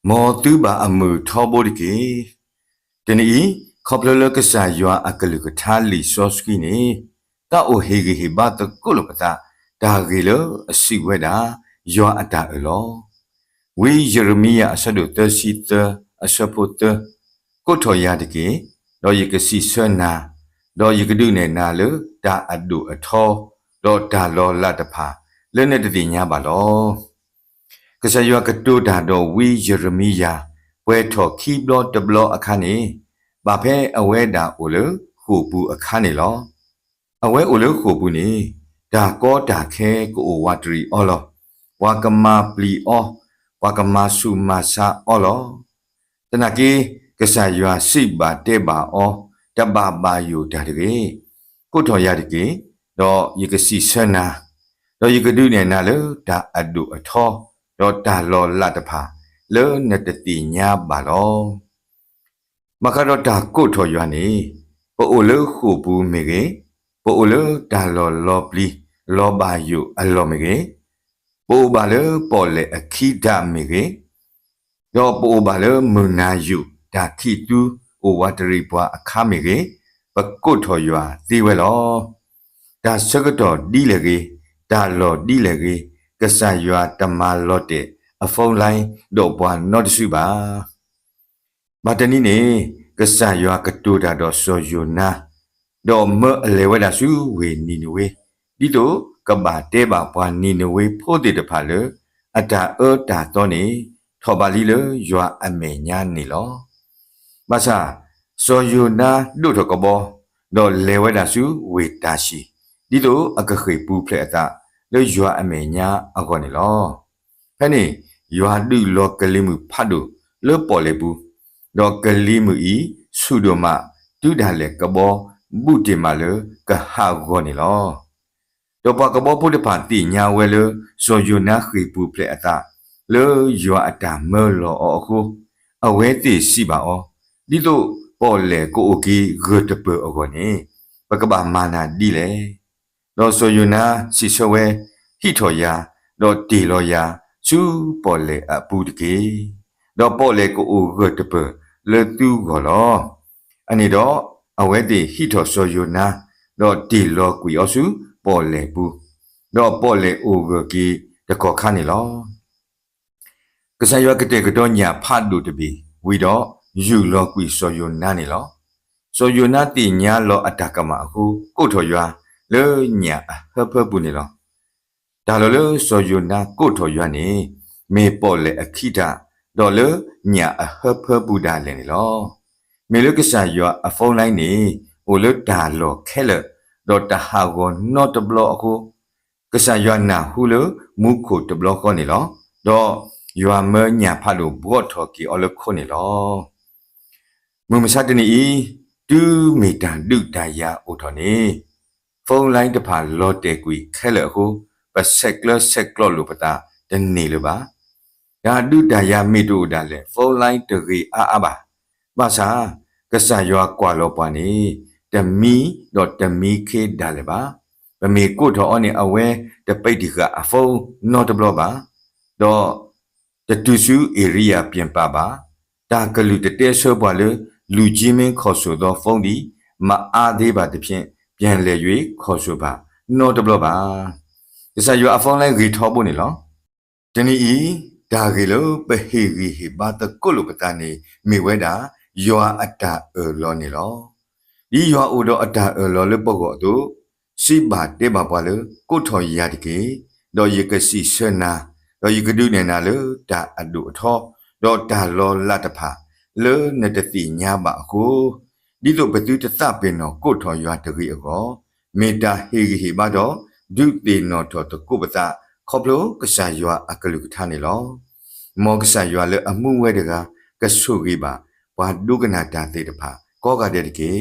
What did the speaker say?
မောတူဘာအမှုထောဘောဒီကေတနီခေါပလလကဆာယွာအကလုကထားလီစောစကီနေတာအိုဟေဂီဟေဘာတကုလပတာဒါဂီလအစီဝဲတာယွာအတာအလောဝီယေရမီယာအဆဒုတစီတအဆပုတကိုထော်ရတကေတော့ယကစီဆွနာတော့ယကဒုနေနာလဒါအဒုအထောတော့ဒါလောလတ်တဖာလဲနဲ့တတိညာပါလောကဆယွာကတုဒါတော့ဝီယေရမီယာပွဲထော်ခီဘလော့တဘလော့အခါနေဘာဖဲအဝဲတာအိုလခုပူအခါနေလောအဝဲအိုလခုပူနေဒါကောဒါခဲကိုဝါတရီအော်လောဝါကမာပလီအောဝါကမာဆူမာဆာအော်လောတနကေကဆယွာစိဘာတေဘာအောတဘာဘာယုဒါတကေကိုထော်ရတကေတော့ယကစီဆနာတော့ယကဒုနေနာလဒါအဒုအထောတော့ဒါလောလတ်တဖာလဲနဲ့တတိညာပါလောမကတော့ဒါကိုထော်ရွာနေပိုအိုလခုပူမေကေပိုအိုလဒါလောလောပလီလောဘာယုအလောမေကေပိုဘာလပေါ်လေအခီဒါမေကေတော့ပိုဘာလမနာယုဒါခိတူအိုဝါတရီပွားအခါမေကေပကုတ်ထော်ရွာသီဝဲလောဒါစကတော့ဒီလေကေဒါလောဒီလေကေကဆာရွာတမလော့တဲ့အဖုံလိုင်းတော့ဘွာနော့တစုပါမတနီနေကဆာရွာကတူတာတော့စောယုနာတော့မအလေဝဲတာစုဝေနီနဝေဒီတော့ကဘာတဲပါဘွာနီနဝေဖို့တဲ့တဖာလေအတာအောတာတော့နေထော်ပါလီလေရွာအမေညာနေလောမဆာစောယုနာတို့တော့ကဘောတော့လေဝဲတာစုဝေတာရှိဒီတော့အကခေပူဖလက်အတာလေရွာအမေညာအခေါ်နေလောဖဲနေရွာဒုလောကလိမှုဖတ်တို့လေပေါ်လေဘူးတော့ကလိမှုဤဆုဒမတူဒါလေကဘောဘုတေမလေကဟာဂောနေလောတော့ပကဘောဖုတဖာတိညာဝဲလေစောယုနာခိပူဖလက်အတာလေရွာအတာမဲလောအခုအဝဲတိရှိပါဩဒီတို့ပေါ်လေကိုအိုကီဂတ်တပေအခေါ်နေပကဘာမာနာဒီလေတော့ဆိုယူနာစီဆွဲဟိထော်ယာတော့တီလောယာချူပေါ်လေအပူတကေတော့ပေါ်လေကိုအိုဂတ်တပေလေတူကောလောအနေတော့အဝဲတိဟိထော်ဆိုယူနာတော့တီလောကွီအစုပေါ်လေပူတော့ပေါ်လေအိုဂကီတကောခါနေလောကဆယဝကတဲ့ကတော့ညာဖတ်လို့တပြီဝီတော့ယူလောကွီဆိုယူနာနေလောဆိုယူနာတိညာလောအတကမအခုကိုထော်ရွာလေညာဟဖပူနေလောဒါလောလေဆိုယုနာကိုထော်ရွာနေမေပေါ်လေအခိတာတော့လေညာဟဖပူဒါလေနေလောမေလကဆာရွာအဖုံးလိုက်နေဟိုလေဒါလောခဲလေတော့တဟာကိုနော့တဘလောအခုကဆာရွာနာဟူလေမုခုတဘလောခေါနေလောတော့ရွာမညာဖတ်လို့ဘော့ထော်ကီအလခုနေလောမမစတနီတူမီတန်ဒုတယာအိုထော်နေဖုန်းလိုင်းတဖာလော့တဲကွီခဲလေအခုပစက်ကလစက်ကလော့လို့ပတာတနေလို့ပါဒါဒုတယာမီတို့ဒါလေဖုန်းလိုင်းတရီအာပါဘာသာကဆာရွာကွာလောပွားနေတမီတော့တမီခေဒါလေပါဗမေကိုထော်အနေအဝဲတပိတ်ဒီကအဖုန်းနော်တဘလောပါတော့တတူစုဧရိယာပြင်ပါပါတာကလူတတဲဆောပွားလေလူကြီးမင်းခေါ်ဆိုသောဖုန်းဒီမအားသေးပါတဖြင့်ပြန်လေ၍ခေါ်ဆိုပါနော်တဘလောပါဒီစာရွာအဖုန်းလိုက်ဂီထောဖို့နေလောတနီဤဒါဂီလိုပဟေဂီဟေဘာတကုလုကတနေမိဝဲတာရွာအတာလောနေလောဒီရွာအိုတော့အတာလောလေပုတ်ကောတို့စိဘာတေဘာပွားလေကိုထော်ရတကေတော့ယကစီဆနာတော့ယကဒုနေနာလေဒါအဒုအထောတော့ဒါလောလတ်တဖာလေနတတိညာပါအခုဒီလိုဘသူတသပင်တော့ကိုထော်ရွာတကြီးအကောမေတာဟေဂီဟေဘာတော့ဒုတေနောထောတကုပတာခေါပလိုကဆာရွာအကလုကထားနေလောမောကဆာရွာလေအမှုဝဲတကကဆုကြီးပါဘာဒုကနာတာတေတဖာကောကတဲ့တကေ